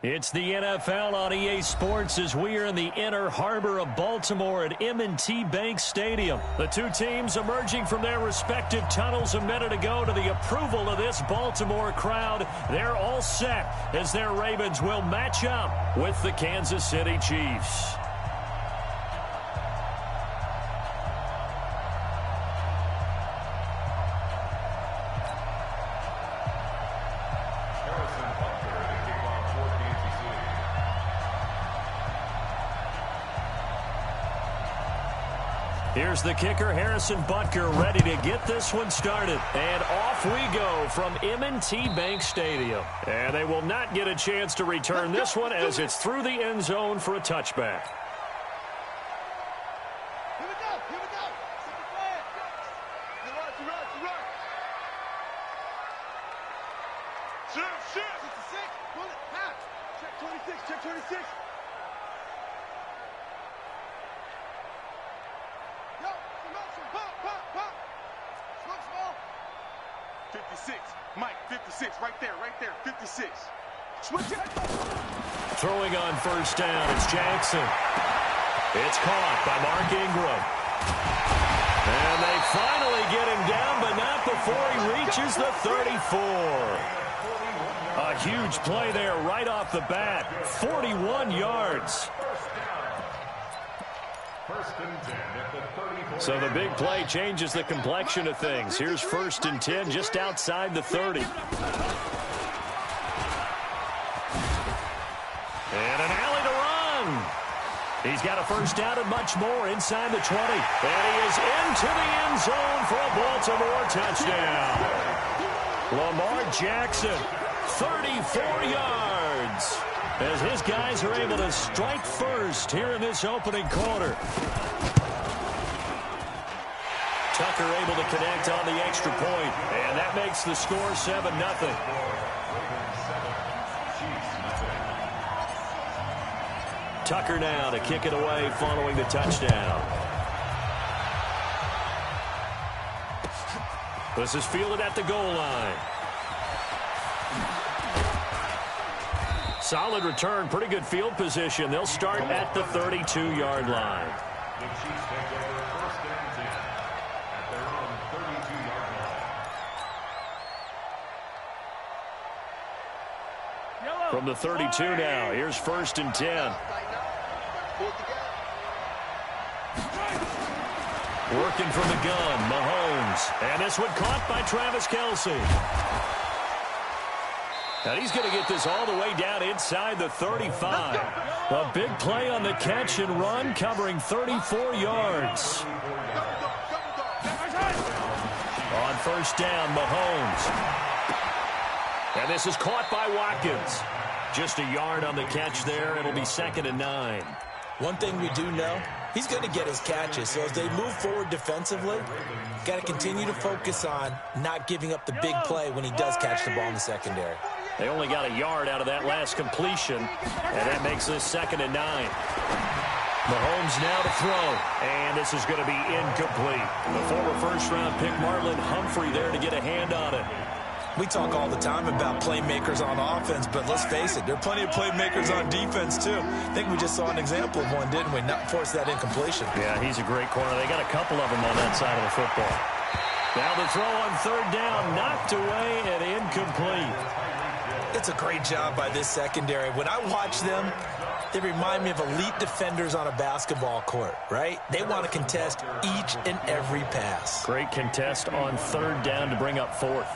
It's the NFL on EA Sports as we are in the inner harbor of Baltimore at M&T Bank Stadium. The two teams emerging from their respective tunnels a minute ago to the approval of this Baltimore crowd. They're all set as their Ravens will match up with the Kansas City Chiefs. Here's the kicker, Harrison Butker, ready to get this one started. And off we go from M&T Bank Stadium. And they will not get a chance to return this one as it's through the end zone for a touchback. Here we go, here we go. Second flag. Run. Shoot. 66, pull it, half. Check 26. Pop. Small. 56. Mike, 56. Right there. 56. Switch it. Throwing on first down, it's Jackson. It's caught by Mark Ingram. And they finally get him down, but not before he reaches the 34. A huge play there right off the bat. 41 yards. So the big play changes the complexion of things. Here's 1st and 10 just outside the 30. And an alley to run. He's got a first down and much more inside the 20. And he is into the end zone for a Baltimore touchdown. Lamar Jackson, 34 yards. As his guys are able to strike first here in this opening quarter. Tucker able to connect on the extra point, and that makes the score 7-0. Tucker now to kick it away following the touchdown. This is fielded at the goal line. Solid return, pretty good field position. They'll start at the 32-yard line. From the 32 now, here's 1st and 10. Working from the gun, Mahomes. And this one caught by Travis Kelce. And he's going to get this all the way down inside the 35. A big play on the catch and run, covering 34 yards. On first down, Mahomes. And this is caught by Watkins. Just a yard on the catch there. It'll be 2nd and 9. One thing we do know, he's going to get his catches. So as they move forward defensively, got to continue to focus on not giving up the big play when he does catch the ball in the secondary. They only got a yard out of that last completion, and that makes this 2nd and 9. Mahomes now to throw, and this is going to be incomplete. The former first-round pick Marlon Humphrey there to get a hand on it. We talk all the time about playmakers on offense, but let's face it, there are plenty of playmakers on defense, too. I think we just saw an example of one, didn't we? Not force that incompletion. Yeah, he's a great corner. They got a couple of them on that side of the football. Now the throw on 3rd down, knocked away and incomplete. It's a great job by this secondary. When I watch them, they remind me of elite defenders on a basketball court, right? They want to contest each and every pass. Great contest on 3rd down to bring up 4th.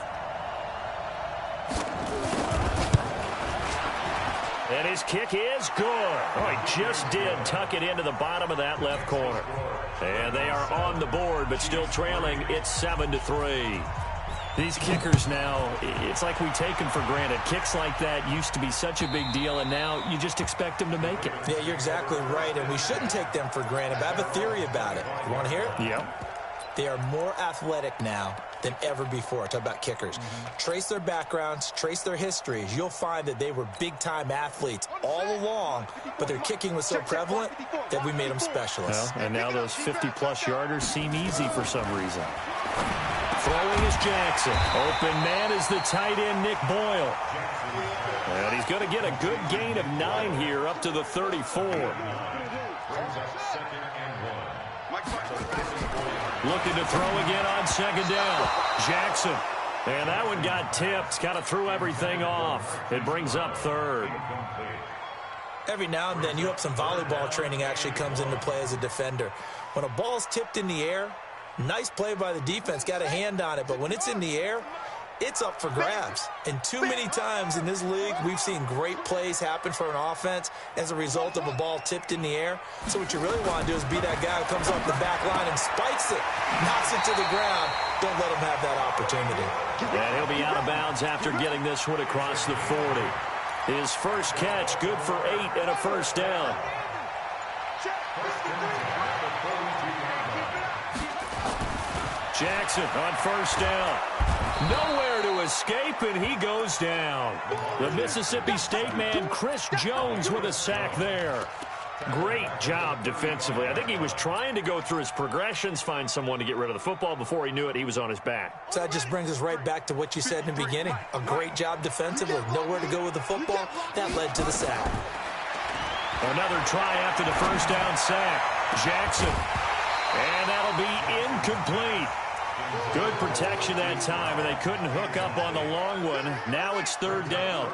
And his kick is good. Oh, he just did tuck it into the bottom of that left corner. And they are on the board, but still trailing. It's 7-3. These kickers now, it's like we take them for granted. Kicks like that used to be such a big deal, and now you just expect them to make it. Yeah, you're exactly right, and we shouldn't take them for granted. But I have a theory about it. You want to hear it? Yep. They are more athletic now than ever before. Talk about kickers. Trace their backgrounds, trace their histories. You'll find that they were big-time athletes all along, but their kicking was so prevalent that we made them specialists. Well, and now those 50-plus yarders seem easy for some reason. Throwing is Jackson. Open man is the tight end, Nick Boyle. And he's going to get a good gain of 9 here up to the 34. Looking to throw again on second down. Jackson. And that one got tipped. Kind of threw everything off. It brings up 3rd. Every now and then, you hope some volleyball training actually comes into play as a defender. When a ball's tipped in the air, nice play by the defense, got a hand on it. But when it's in the air, it's up for grabs. And too many times in this league, we've seen great plays happen for an offense as a result of a ball tipped in the air. So what you really want to do is be that guy who comes off the back line and spikes it, knocks it to the ground. Don't let him have that opportunity. And he'll be out of bounds after getting this one across the 40. His first catch, good for 8 and a first down. Jackson on first down. Nowhere to escape, and he goes down. The Mississippi State man, Chris Jones, with a sack there. Great job defensively. I think he was trying to go through his progressions, find someone to get rid of the football. Before he knew it, he was on his back. So that just brings us right back to what you said in the beginning. A great job defensively. Nowhere to go with the football. That led to the sack. Another try after the first down sack. Jackson. And that'll be incomplete. Good protection that time, and they couldn't hook up on the long one. Now it's 3rd down.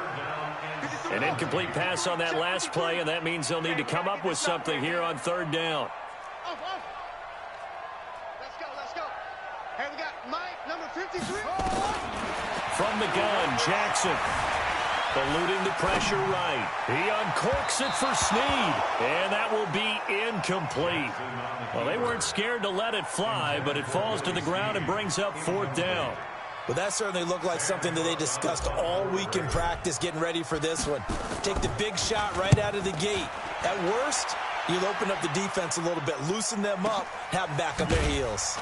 An incomplete pass on that last play, and that means they'll need to come up with something here on 3rd down. Let's go. Hey, we got Mike, number 53. From the gun, Jackson. Eluding the pressure right. He uncorks it for Snead. And that will be incomplete. Well, they weren't scared to let it fly, but it falls to the ground and brings up 4th down. Well, that certainly looked like something that they discussed all week in practice, getting ready for this one. Take the big shot right out of the gate. At worst, you'll open up the defense a little bit, loosen them up, have them back on their heels.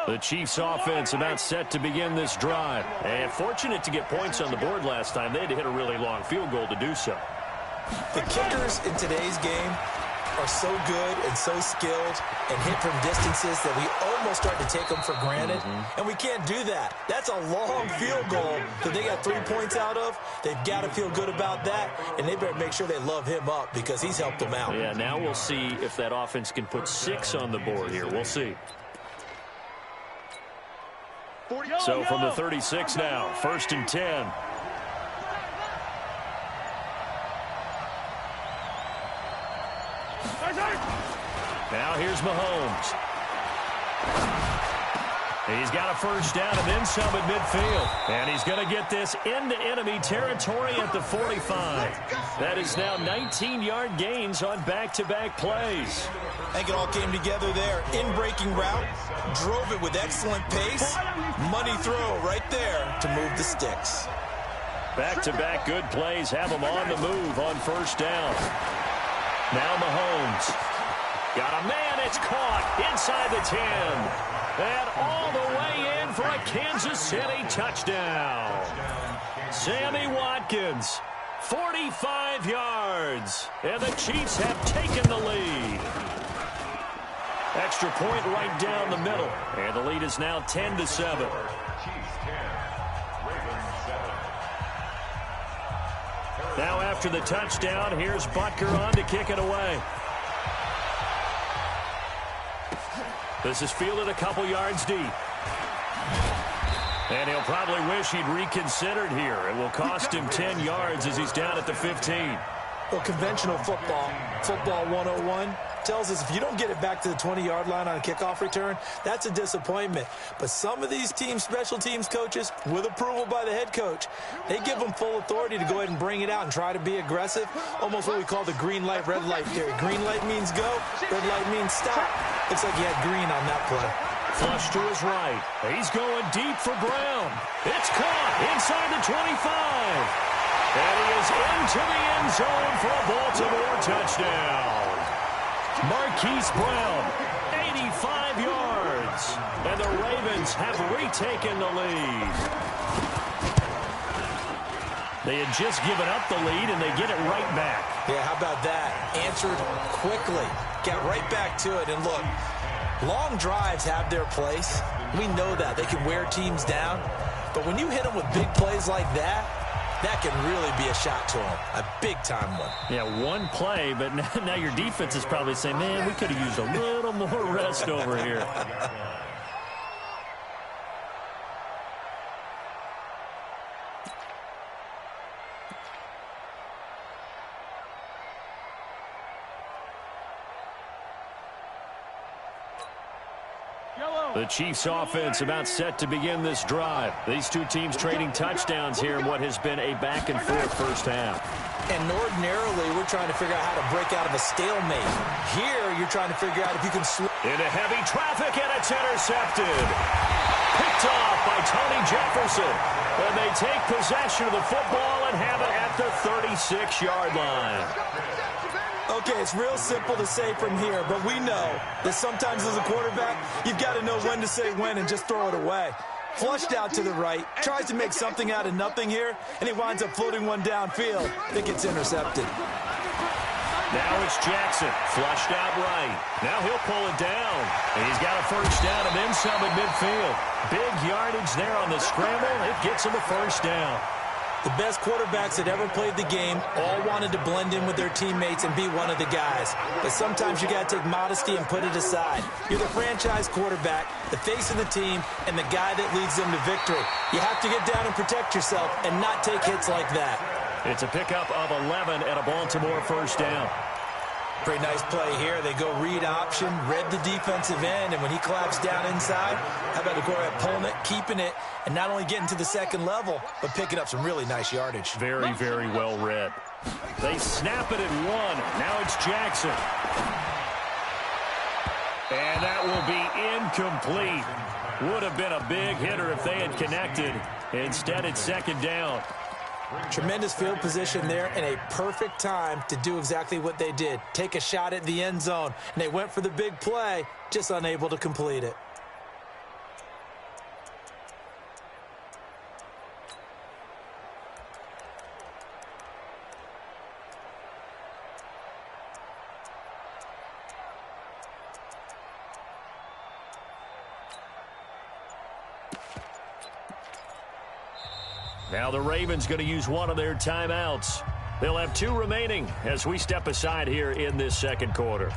The Chiefs offense about set to begin this drive. And fortunate to get points on the board last time. They had to hit a really long field goal to do so. The kickers in today's game are so good and so skilled and hit from distances that we almost start to take them for granted. And we can't do that. That's a long field goal that they got 3 points out of. They've got to feel good about that, and they better make sure they love him up because he's helped them out. Yeah, now we'll see if that offense can put 6 on the board here. We'll see. So from the 36 now, 1st and 10. Now here's Mahomes. He's got a first down and then some at midfield. And he's going to get this into enemy territory at the 45. That is now 19-yard gains on back-to-back plays. I think it all came together there. In-breaking route, drove it with excellent pace. Money throw right there to move the sticks. Back-to-back good plays have them on the move on first down. Now Mahomes. Got a man, it's caught inside the 10. And all the way in for a Kansas City touchdown. Sammy Watkins, 45 yards. And the Chiefs have taken the lead. Extra point right down the middle. And the lead is now 10-7. Now after the touchdown, here's Butker on to kick it away. This is fielded a couple yards deep. And he'll probably wish he'd reconsidered here. It will cost him 10 yards as he's down at the 15. Well, conventional football 101, tells us if you don't get it back to the 20-yard line on a kickoff return, that's a disappointment. But some of these teams, special teams coaches, with approval by the head coach, they give them full authority to go ahead and bring it out and try to be aggressive, almost what we call the green light, red light theory. Green light means go, red light means stop. Looks like he had green on that play. Flush to his right. He's going deep for Brown. It's caught inside the 25. And he is into the end zone for a Baltimore touchdown. Marquise Brown, 85 yards. And the Ravens have retaken the lead. They had just given up the lead, and they get it right back. Yeah, how about that? Answered quickly. Got right back to it. And look, long drives have their place. We know that. They can wear teams down. But when you hit them with big plays like that, that can really be a shot to them. A big-time one. Yeah, one play, but now your defense is probably saying, man, we could have used a little more rest over here. The Chiefs offense about set to begin this drive. These two teams trading touchdowns here in what has been a back-and-forth first half. And ordinarily, we're trying to figure out how to break out of a stalemate. Here, you're trying to figure out if you can slow. Into heavy traffic, and it's intercepted. Picked off by Tony Jefferson. And they take possession of the football and have it at the 36-yard line. Okay, it's real simple to say from here, but we know that sometimes as a quarterback, you've got to know when to say when and just throw it away. Flushed out to the right, tries to make something out of nothing here, and he winds up floating one downfield that gets intercepted. Now it's Jackson, flushed out right. Now he'll pull it down. And he's got a first down and then some at midfield. Big yardage there on the scramble. It gets him a first down. The best quarterbacks that ever played the game all wanted to blend in with their teammates and be one of the guys. But sometimes you got to take modesty and put it aside. You're the franchise quarterback, the face of the team, and the guy that leads them to victory. You have to get down and protect yourself and not take hits like that. It's a pickup of 11 and a Baltimore first down. Pretty nice play here. They go read option, read the defensive end, and when he claps down inside, how about the quarterback pulling it, keeping it, and not only getting to the second level, but picking up some really nice yardage. Very, very well read. They snap it at one. Now it's Jackson. And that will be incomplete. Would have been a big hitter if they had connected. Instead, it's second down. Tremendous field position there and a perfect time to do exactly what they did. Take a shot at the end zone. And they went for the big play, just unable to complete it. Now the Ravens going to use one of their timeouts. They'll have two remaining as we step aside here in this second quarter.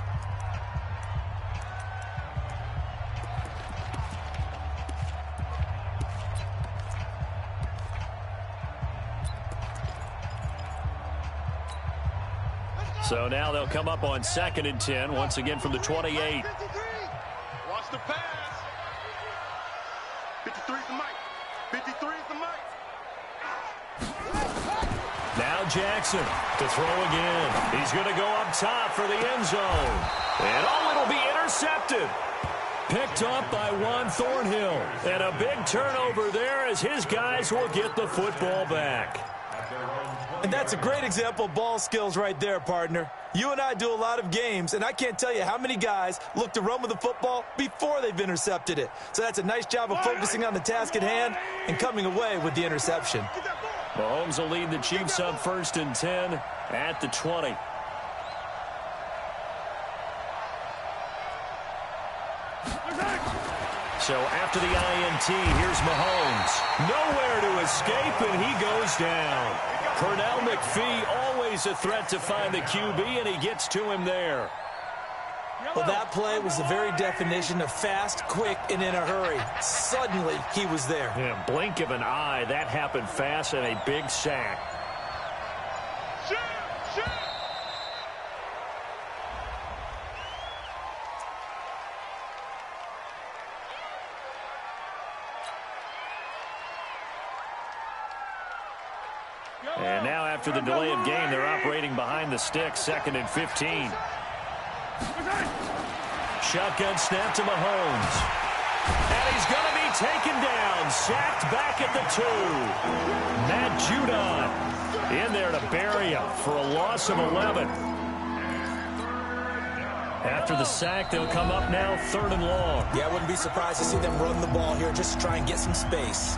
So now they'll come up on 2nd and 10, once again from the 28. Watch the pass. 53's the mic. 53's the mic. Now Jackson to throw again. He's going to go up top for the end zone. And it'll be intercepted. Picked up by Juan Thornhill. And a big turnover there as his guys will get the football back. And that's a great example of ball skills right there, partner. You and I do a lot of games, and I can't tell you how many guys look to run with the football before they've intercepted it. So that's a nice job of focusing on the task at hand and coming away with the interception. Mahomes will lead the Chiefs up 1st and 10 at the 20. So after the INT, here's Mahomes. Nowhere to escape, and he goes down. Pernell McPhee, always a threat to find the QB, and he gets to him there. Well, that play was the very definition of fast, quick, and in a hurry. Suddenly, he was there. Yeah, blink of an eye, that happened fast, and a big sack. And now after the delay of game, they're operating behind the sticks, 2nd and 15. Shotgun snap to Mahomes. And he's going to be taken down, sacked back at the 2. Matt Judon in there to bury him for a loss of 11. After the sack, they'll come up now 3rd and long. Yeah, I wouldn't be surprised to see them run the ball here just to try and get some space.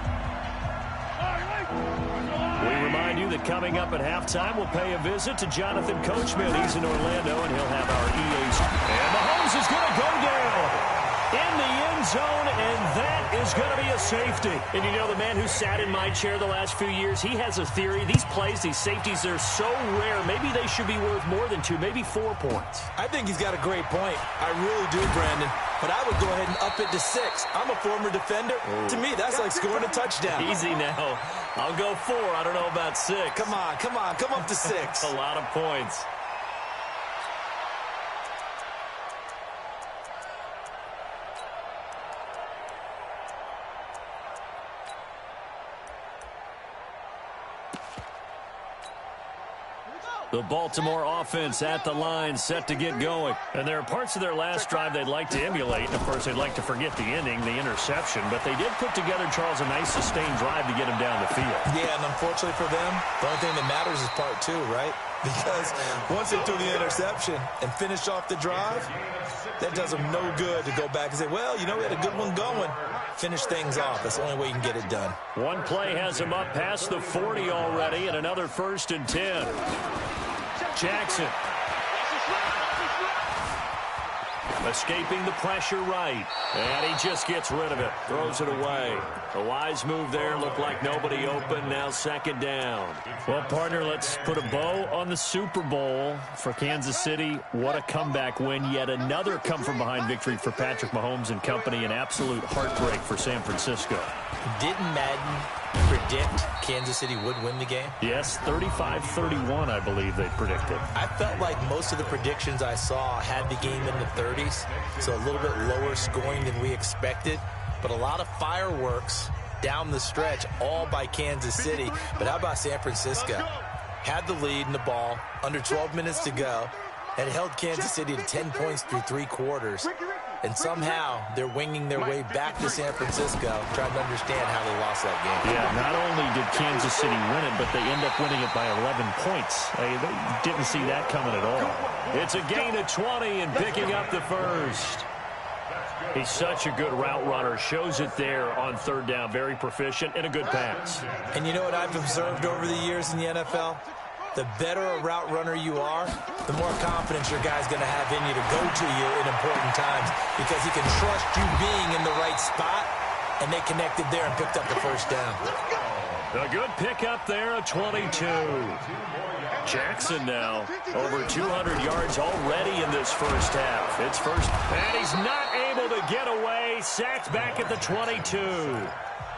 We remind you that coming up at halftime, we'll pay a visit to Jonathan Coachman. He's in Orlando, and he'll have our EA. And Mahomes is going to go down in the end zone, and that is going to be a safety. And you know, the man who sat in my chair the last few years, he has a theory. These plays, these safeties, they're so rare. Maybe they should be worth more than 2, maybe 4 points. I think he's got a great point. I really do, Brandon. But I would go ahead and up it to 6. I'm a former defender. To me, that's like scoring a touchdown. Easy now. I'll go 4. I don't know about 6. Come on. Come up to 6. A lot of points. The Baltimore offense at the line, set to get going. And there are parts of their last drive they'd like to emulate. And, of course, they'd like to forget the ending, the interception. But they did put together, Charles, a nice sustained drive to get them down the field. Yeah, and unfortunately for them, the only thing that matters is part 2, right? Because once they threw the interception and finished off the drive, that does them no good to go back and say, well, you know, we had a good one going. Finish things off. That's the only way you can get it done. One play has them up past the 40 already, and another 1st and 10. Jackson. Escaping the pressure right. And he just gets rid of it. Throws it away. A wise move there. Looked like nobody open. Now 2nd down. Well, partner, let's put a bow on the Super Bowl for Kansas City. What a comeback win. Yet another come-from-behind victory for Patrick Mahomes and company. An absolute heartbreak for San Francisco. Didn't Madden predict Kansas City would win the game? Yes, 35-31, I believe they predicted. I felt like most of the predictions I saw had the game in the 30s, so a little bit lower scoring than we expected, but a lot of fireworks down the stretch, all by Kansas City. But how about San Francisco? Had the lead in the ball, under 12 minutes to go, and held Kansas City to 10 points through 3 quarters. And somehow they're winging their way back to San Francisco, trying to understand how they lost that game. Yeah, not only did Kansas City win it, but they end up winning it by 11 points. They didn't see that coming at all. It's a gain of 20 and picking up the 1st. He's such a good route runner. Shows it there on 3rd down. Very proficient and a good pass. And you know what I've observed over the years in the NFL? The better a route runner you are, the more confidence your guy's going to have in you to go to you in important times because he can trust you being in the right spot, and they connected there and picked up the 1st down. A good pickup there, a 22. Jackson now over 200 yards already in this 1st half. It's first, and he's not able to get away. Sacked back at the 22.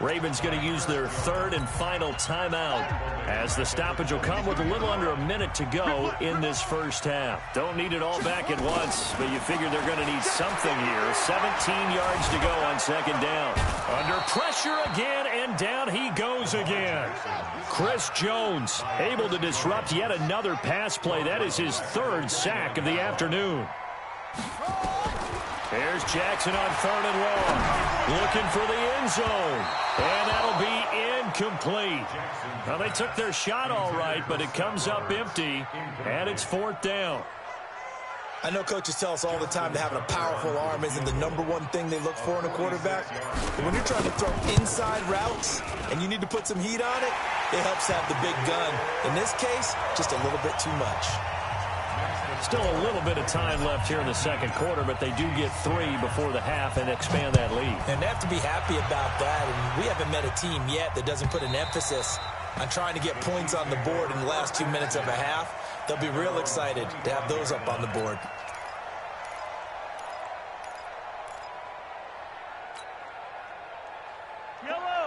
Ravens going to use their 3rd and final timeout as the stoppage will come with a little under a minute to go in this 1st half. Don't need it all back at once, but you figure they're going to need something here. 17 yards to go on 2nd down. Under pressure again, and down he goes again. Chris Jones able to disrupt yet another pass play. That is his 3rd sack of the afternoon. There's Jackson on 3rd and long. Looking for the end zone. And that'll be incomplete. Well, they took their shot all right, but it comes up empty. And it's 4th down. I know coaches tell us all the time that having a powerful arm isn't the #1 thing they look for in a quarterback. But when you're trying to throw inside routes and you need to put some heat on it, it helps have the big gun. In this case, just a little bit too much. Still a little bit of time left here in the 2nd quarter, but they do get 3 before the half and expand that lead. And they have to be happy about that. And we haven't met a team yet that doesn't put an emphasis on trying to get points on the board in the last 2 minutes of a half. They'll be real excited to have those up on the board.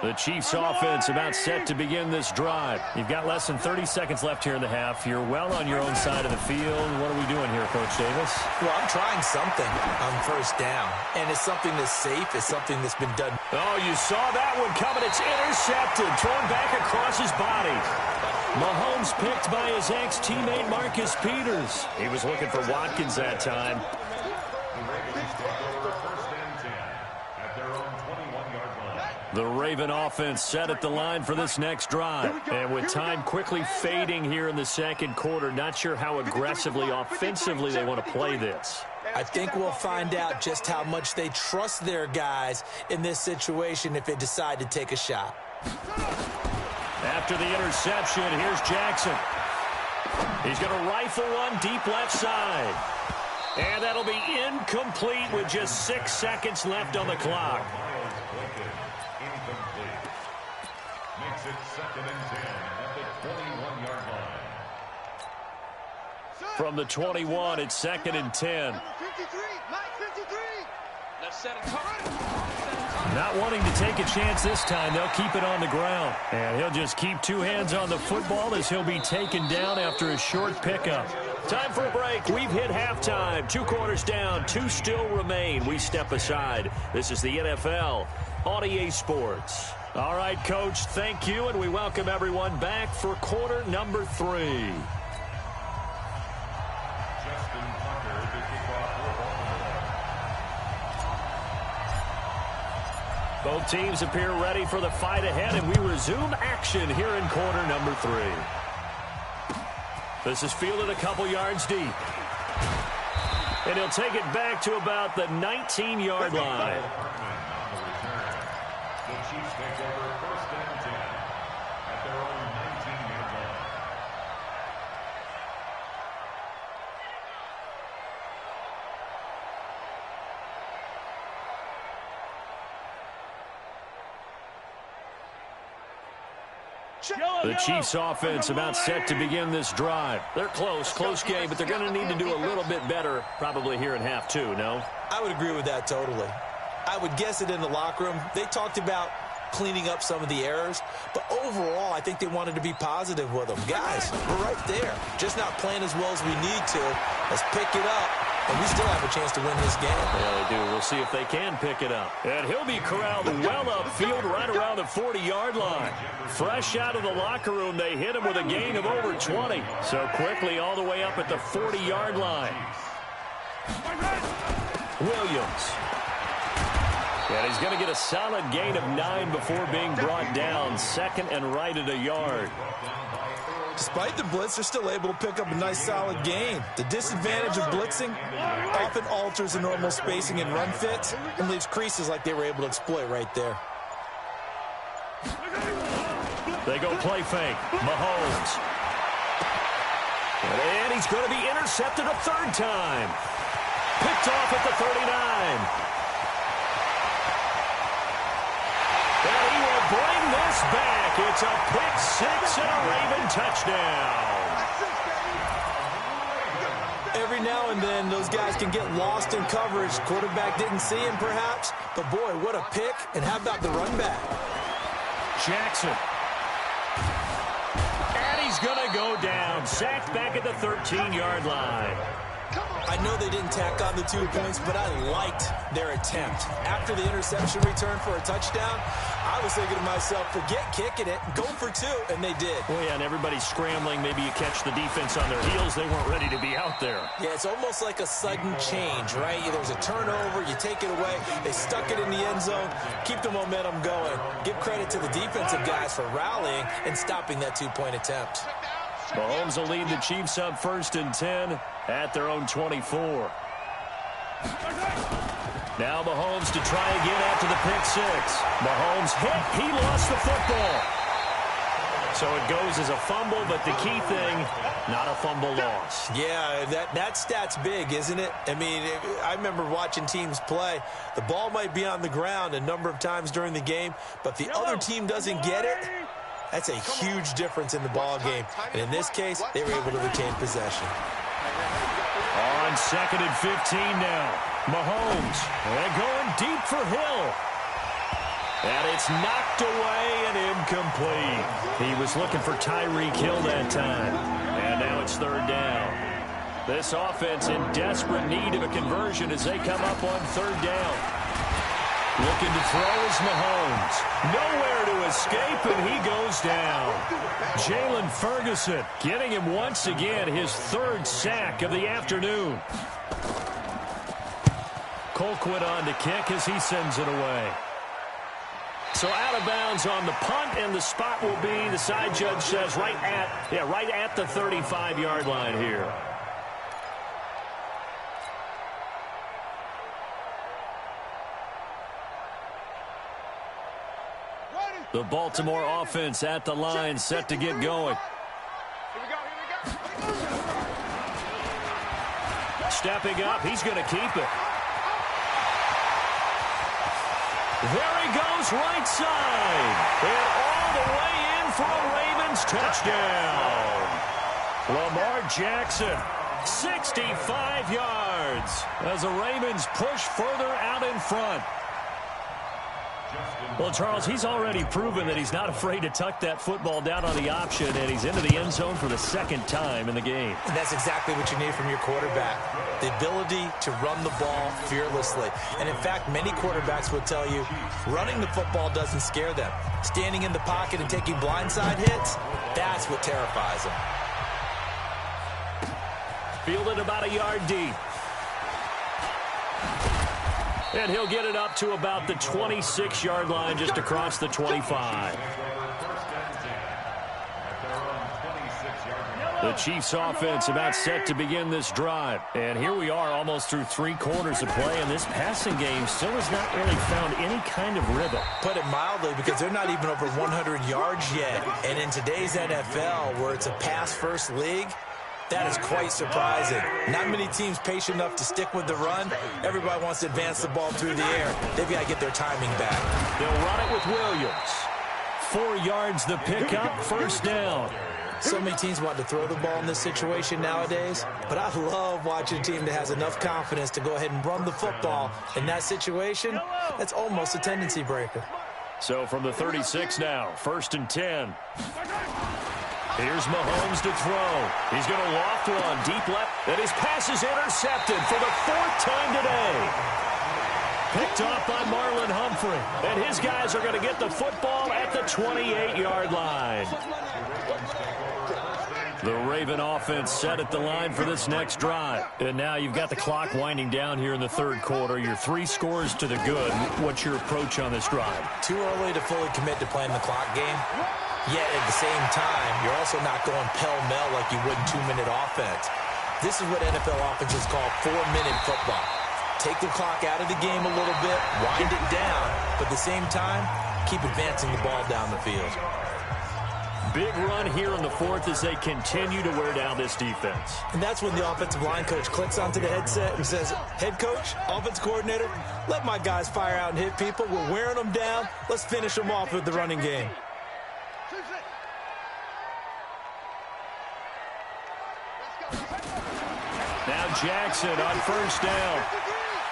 The Chiefs offense about set to begin this drive. You've got less than 30 seconds left here in the half. You're well on your own side of the field. What are we doing here, Coach Davis? Well, I'm trying something on 1st down. And it's something that's safe. It's something that's been done. Oh, you saw that one coming. It's intercepted. Thrown back across his body. Mahomes picked by his ex-teammate Marcus Peters. He was looking for Watkins that time. The Raven offense set at the line for this next drive. And with time quickly fading here in the 2nd quarter, not sure how aggressively, offensively they want to play this. I think we'll find out just how much they trust their guys in this situation if they decide to take a shot. After the interception, here's Jackson. He's going to rifle one deep left side. And that'll be incomplete with just 6 seconds left on the clock. Incomplete. Makes it 2nd and 10 at the 21-yard line. From the 21, it's 2nd and 10. Number 53, Mike 53. Let's set it covered. Not wanting to take a chance this time, they'll keep it on the ground. And he'll just keep 2 hands on the football as he'll be taken down after a short pickup. Time for a break. We've hit halftime. 2 quarters down, 2 still remain. We step aside. This is the NFL on EA Sports. All right, Coach, thank you, and we welcome everyone back for quarter number 3. Both teams appear ready for the fight ahead, and we resume action here in quarter number 3. This is fielded a couple yards deep. And he'll take it back to about the 19-yard line. The Chiefs take over 1st and 10 at their own 19-yard line. The Chiefs offense about set to begin this drive. They're close game, but they're going to need to do a little bit better probably here in half 2, no? I would agree with that totally. I would guess it in the locker room. They talked about cleaning up some of the errors, but overall, I think they wanted to be positive with them. Guys, we're right there. Just not playing as well as we need to. Let's pick it up, and we still have a chance to win this game. Yeah, they do. We'll see if they can pick it up. And he'll be corralled well upfield right around the 40-yard line. Fresh out of the locker room, they hit him with a gain of over 20. So quickly all the way up at the 40-yard line. Williams. And he's going to get a solid gain of 9 before being brought down. 2nd and right at a yard. Despite the blitz, they're still able to pick up a nice, solid gain. The disadvantage of blitzing often alters the normal spacing and run fits and leaves creases like they were able to exploit right there. They go play fake. Mahomes. And he's going to be intercepted a 3rd time. Picked off at the 39. And he will bring this back. It's a pick 6 and a Raven touchdown. Every now and then, those guys can get lost in coverage. Quarterback didn't see him, perhaps. But, boy, what a pick. And how about the run back? Jackson. And he's going to go down. Sacked back at the 13-yard line. I know they didn't tack on the 2 points, but I liked their attempt. After the interception return for a touchdown, I was thinking to myself, forget kicking it, go for 2, and they did. Well, yeah, and everybody's scrambling. Maybe you catch the defense on their heels. They weren't ready to be out there. Yeah, it's almost like a sudden change, right? There's a turnover, you take it away, they stuck it in the end zone, keep the momentum going. Give credit to the defensive guys for rallying and stopping that 2-point attempt. Mahomes will lead the Chiefs up 1st and 10 at their own 24. Now Mahomes to try again after the pick 6. Mahomes hit. He lost the football. So it goes as a fumble, but the key thing, not a fumble loss. Yeah, that stat's big, isn't it? I mean, I remember watching teams play. The ball might be on the ground a number of times during the game, but the other team doesn't get it. That's a huge difference in the ball game. And in this case, they were able to retain possession. On 2nd and 15 now. Mahomes. And going deep for Hill. And it's knocked away and incomplete. He was looking for Tyreek Hill that time. And now it's 3rd down. This offense in desperate need of a conversion as they come up on 3rd down. Looking to throw is Mahomes. Nowhere to escape, and he goes down. Jalen Ferguson getting him once again his 3rd sack of the afternoon. Colquitt on to kick as he sends it away. So out of bounds on the punt, and the spot will be, the side judge says, right at the 35-yard line here. The Baltimore offense at the line, set to get going. Stepping up, he's going to keep it. There he goes, right side. And all the way in for a Ravens touchdown. Lamar Jackson, 65 yards as the Ravens push further out in front. Well, Charles, he's already proven that he's not afraid to tuck that football down on the option, and he's into the end zone for the second time in the game. And that's exactly what you need from your quarterback, the ability to run the ball fearlessly. And, in fact, many quarterbacks will tell you running the football doesn't scare them. Standing in the pocket and taking blindside hits, that's what terrifies them. Fielded about a yard deep. And he'll get it up to about the 26-yard line, just across the 25. The Chiefs offense about set to begin this drive. And here we are almost through 3 quarters of play, and this passing game still has not really found any kind of rhythm. Put it mildly, because they're not even over 100 yards yet. And in today's NFL, where it's a pass-first league, that is quite surprising. Not many teams patient enough to stick with the run. Everybody wants to advance the ball through the air. They've got to get their timing back. They'll run it with Williams. 4 yards the pickup, first down. So many teams want to throw the ball in this situation nowadays, but I love watching a team that has enough confidence to go ahead and run the football. In that situation, that's almost a tendency breaker. So from the 36 now, 1st and 10. Here's Mahomes to throw. He's going to loft one deep left, and his pass is intercepted for the 4th time today. Picked off by Marlon Humphrey, and his guys are going to get the football at the 28-yard line. The Raven offense set at the line for this next drive. And now you've got the clock winding down here in the 3rd quarter. You're 3 scores to the good. What's your approach on this drive? Too early to fully commit to playing the clock game. Yet at the same time, you're also not going pell-mell like you would in 2-minute offense. This is what NFL offenses call 4-minute football. Take the clock out of the game a little bit, wind it down, but at the same time, keep advancing the ball down the field. Big run here in the 4th as they continue to wear down this defense. And that's when the offensive line coach clicks onto the headset and says, head coach, offense coordinator, let my guys fire out and hit people. We're wearing them down. Let's finish them off with the running game. Now Jackson on 1st down,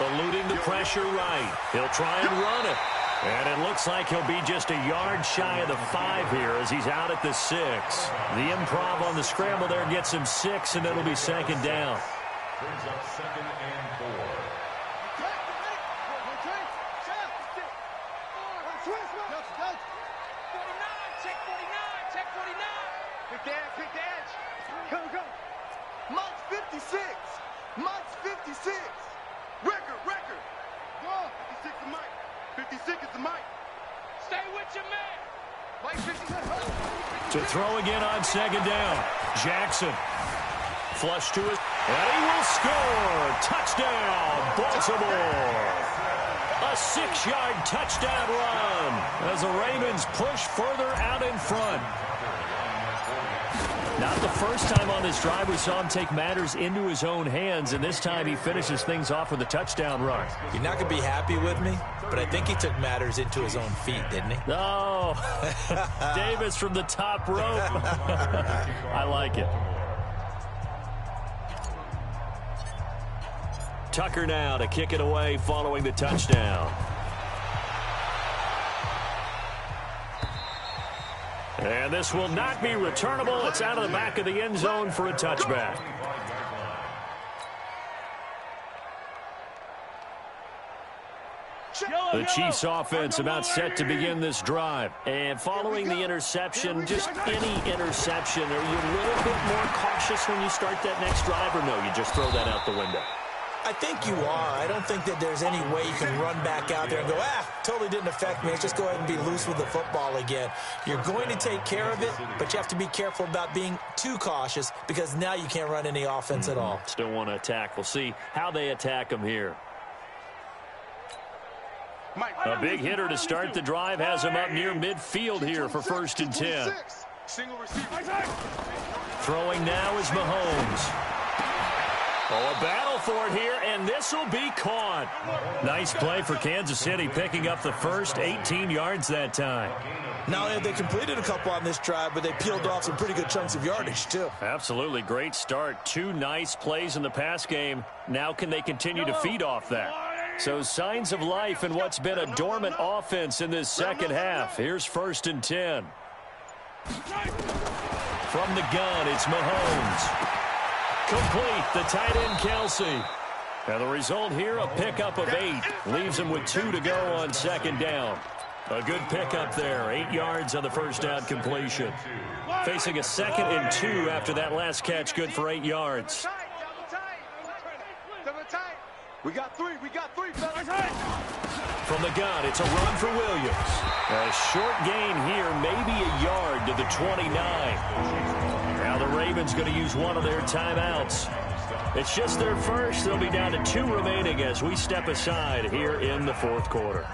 eluding the pressure right. He'll try and run it. And it looks like he'll be just a yard shy of the 5 here as he's out at the 6. The improv on the scramble there gets him 6, and it'll be 2nd down. Brings up 2nd and 4. Pick the edge. Go. March 56. March 56. Record. Go. 56 is Mike. 56 is the Mike. Stay with your man. Mike 56. To throw again on 2nd down. Jackson. Flush to it. And he will score. Touchdown, Baltimore. A 6-yard touchdown run as the Ravens push further out in front. Not the first time on this drive we saw him take matters into his own hands, and this time he finishes things off with a touchdown run. You're not going to be happy with me, but I think he took matters into his own feet, didn't he? No. Davis from the top rope. I like it. Tucker now to kick it away following the touchdown. And this will not be returnable. It's out of the back of the end zone for a touchback. The Chiefs offense about set to begin this drive. And following the interception, just any interception, are you a little bit more cautious when you start that next drive, or no, you just throw that out the window? I think you are. I don't think that there's any way you can run back out there and go, totally didn't affect me. Let's just go ahead and be loose with the football again. You're going to take care of it, but you have to be careful about being too cautious because now you can't run any offense at all. Still want to attack. We'll see how they attack them here. A big hitter to start the drive has him up near midfield here for 1st and 10. Throwing now is Mahomes. Oh, a battle for it here, and this will be caught. Nice play for Kansas City, picking up the first 18 yards that time. Not only have they completed a couple on this drive, but they peeled off some pretty good chunks of yardage, too. Absolutely great start. 2 nice plays in the pass game. Now can they continue to feed off that? So signs of life in what's been a dormant offense in this second half. Here's 1st and 10. From the gun, it's Mahomes. Complete, the tight end, Kelsey. Now the result here, a pickup of 8. Leaves him with 2 to go on 2nd down. A good pickup there, 8 yards on the first down completion. Facing a 2nd and 2 after that last catch, good for 8 yards. We got three, fellas. From the gun, it's a run for Williams. A short gain here, maybe a yard to the 29. Now the Ravens going to use one of their timeouts. It's just their first. They'll be down to 2 remaining as we step aside here in the 4th quarter.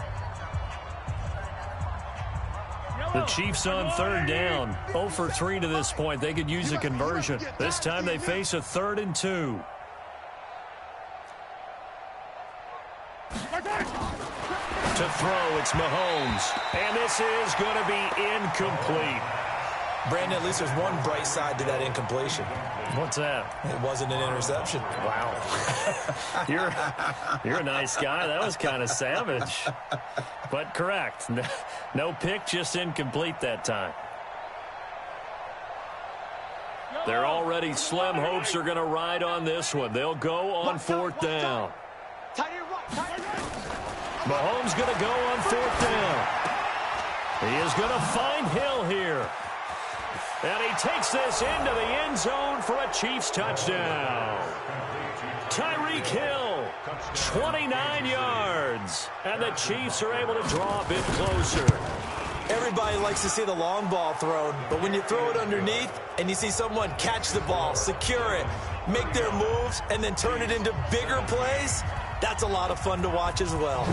The Chiefs on 3rd down. 0 for 3 to this point. They could use a conversion. This time they face a 3rd and 2. To throw, it's Mahomes. And this is going to be incomplete. Brandon, at least there's one bright side to that incompletion. What's that? It wasn't an interception. Wow. You're a nice guy. That was kind of savage. But correct. No pick, just incomplete that time. Their already slim hopes are going to ride on this one. They'll go on 4th down. Mahomes going to go on 4th down. He is going to find Hill here. And he takes this into the end zone for a Chiefs touchdown. Tyreek Hill, 29 yards. And the Chiefs are able to draw a bit closer. Everybody likes to see the long ball thrown, but when you throw it underneath and you see someone catch the ball, secure it, make their moves, and then turn it into bigger plays, that's a lot of fun to watch as well.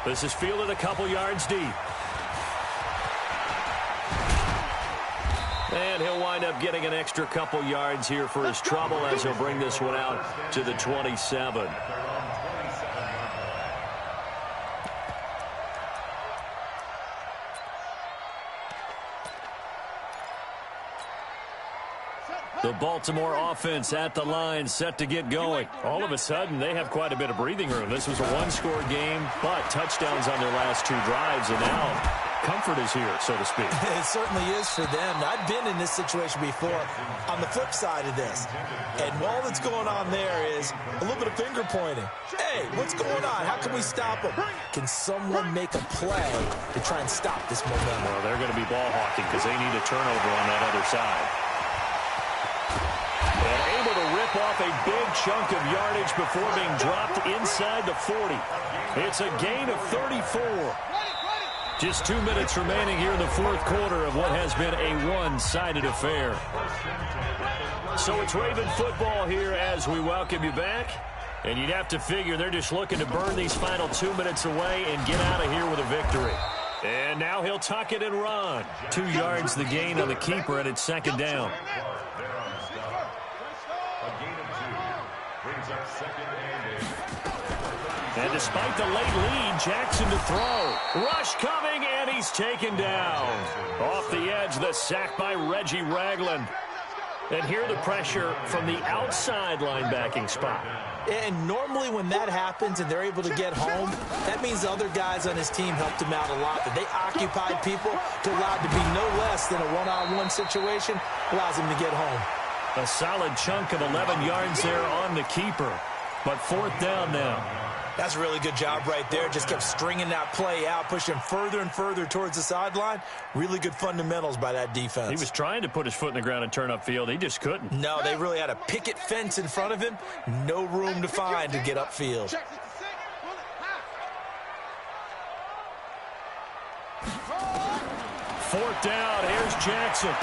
This is fielded a couple yards deep. And he'll wind up getting an extra couple yards here for his trouble as he'll bring this one out to the 27. The Baltimore offense at the line, set to get going. All of a sudden, they have quite a bit of breathing room. This was a one-score game, but touchdowns on their last 2 drives, and now comfort is here, so to speak. It certainly is for them. I've been in this situation before on the flip side of this. And all that's going on there is a little bit of finger pointing. Hey, what's going on? How can we stop them? Can someone make a play to try and stop this momentum? Well, they're going to be ball hawking because they need a turnover on that other side. And able to rip off a big chunk of yardage before being dropped inside the 40. It's a gain of 34. Just 2 minutes remaining here in the 4th quarter of what has been a one-sided affair. So it's Raven football here as we welcome you back. And you'd have to figure they're just looking to burn these final 2 minutes away and get out of here with a victory. And now he'll tuck it and run. 2 yards the gain on the keeper, and it's 2nd down. And despite the late lead, Jackson to throw. Rush coming, and he's taken down. Off the edge, the sack by Reggie Ragland. And here the pressure from the outside linebacking spot. And normally when that happens and they're able to get home, that means the other guys on his team helped him out a lot. That they occupied people to allow it to be no less than a one-on-one situation, allows him to get home. A solid chunk of 11 yards there on the keeper. But 4th down now. That's a really good job right there. Just kept stringing that play out, pushing him further and further towards the sideline. Really good fundamentals by that defense. He was trying to put his foot in the ground and turn upfield. He just couldn't. No, they really had a picket fence in front of him. No room to find to get upfield. 4th down. Here's Jackson.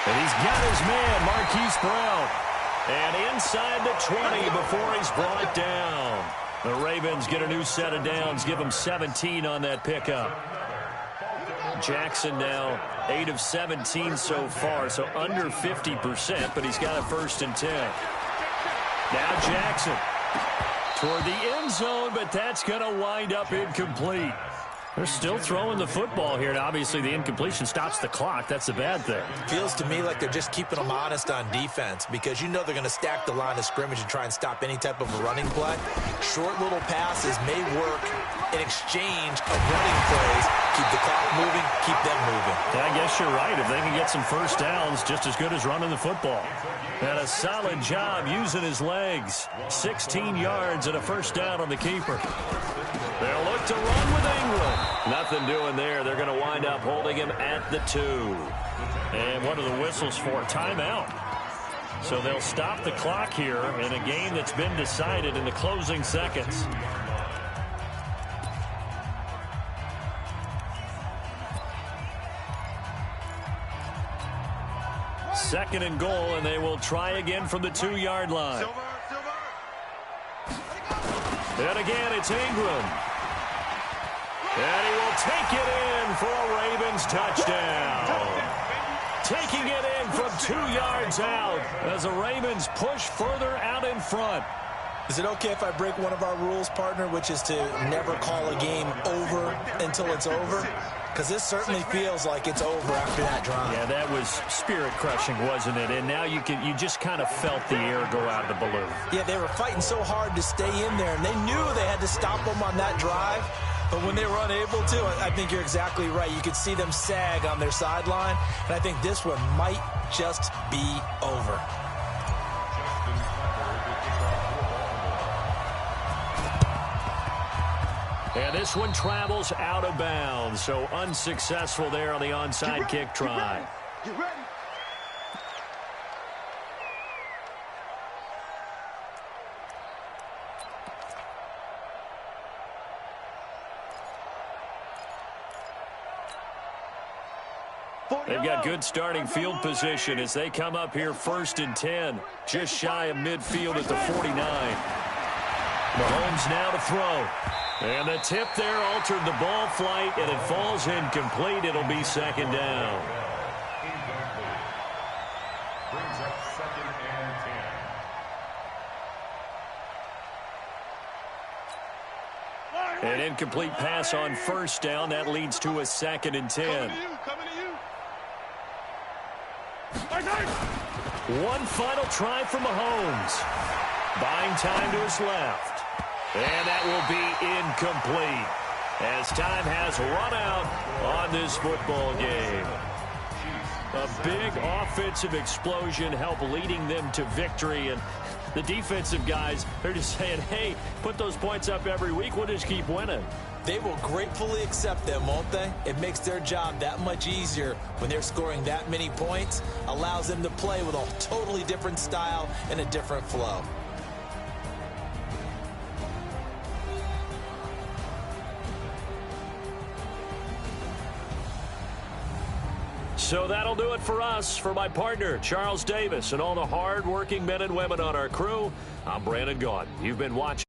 And he's got his man, Marquise Brown. And inside the 20 before he's brought down. The Ravens get a new set of downs, give him 17 on that pickup. Jackson now 8 of 17 so far, so under 50%, but he's got a 1st and 10. Now Jackson toward the end zone, but that's going to wind up incomplete. They're still throwing the football here, and obviously the incompletion stops the clock. That's the bad thing. Feels to me like they're just keeping them honest on defense because you know they're going to stack the line of scrimmage and try and stop any type of a running play. Short little passes may work in exchange of running plays. Keep the clock moving, keep them moving. Yeah, I guess you're right. If they can get some first downs, just as good as running the football. And a solid job using his legs. 16 yards and a 1st down on the keeper. They'll look to run with England. Nothing doing there. They're going to wind up holding him at the 2. And what are the whistles for? Timeout. So they'll stop the clock here in a game that's been decided in the closing seconds. Second and goal, and they will try again from the 2-yard line. And again, it's Ingram. And he will take it in for a Ravens touchdown. Taking it in from 2 yards out as the Ravens push further out in front. Is it okay if I break one of our rules, partner, which is to never call a game over until it's over? Because this certainly feels like it's over after that drive. Yeah, that was spirit-crushing, wasn't it? And now you just kind of felt the air go out of the balloon. Yeah, they were fighting so hard to stay in there, and they knew they had to stop them on that drive. But when they were unable to, I think you're exactly right. You could see them sag on their sideline, and I think this one might just be over. And this one travels out of bounds, so unsuccessful there on the onside kick try. Get ready. They've got good starting field position as they come up here 1st and 10, just shy of midfield at the 49. Mahomes now to throw. And the tip there altered the ball flight, and it falls incomplete. It'll be 2nd down. Brings up 2nd and 10. An incomplete pass on 1st down. That leads to a 2nd and 10. Coming to you. One final try from Mahomes. Buying time to his left. And that will be incomplete as time has run out on this football game. A big offensive explosion helped leading them to victory. And the defensive guys, they're just saying, hey, put those points up every week. We'll just keep winning. They will gratefully accept them, won't they? It makes their job that much easier when they're scoring that many points. Allows them to play with a totally different style and a different flow. So that'll do it for us. For my partner, Charles Davis, and all the hard-working men and women on our crew, I'm Brandon Gaudin. You've been watching.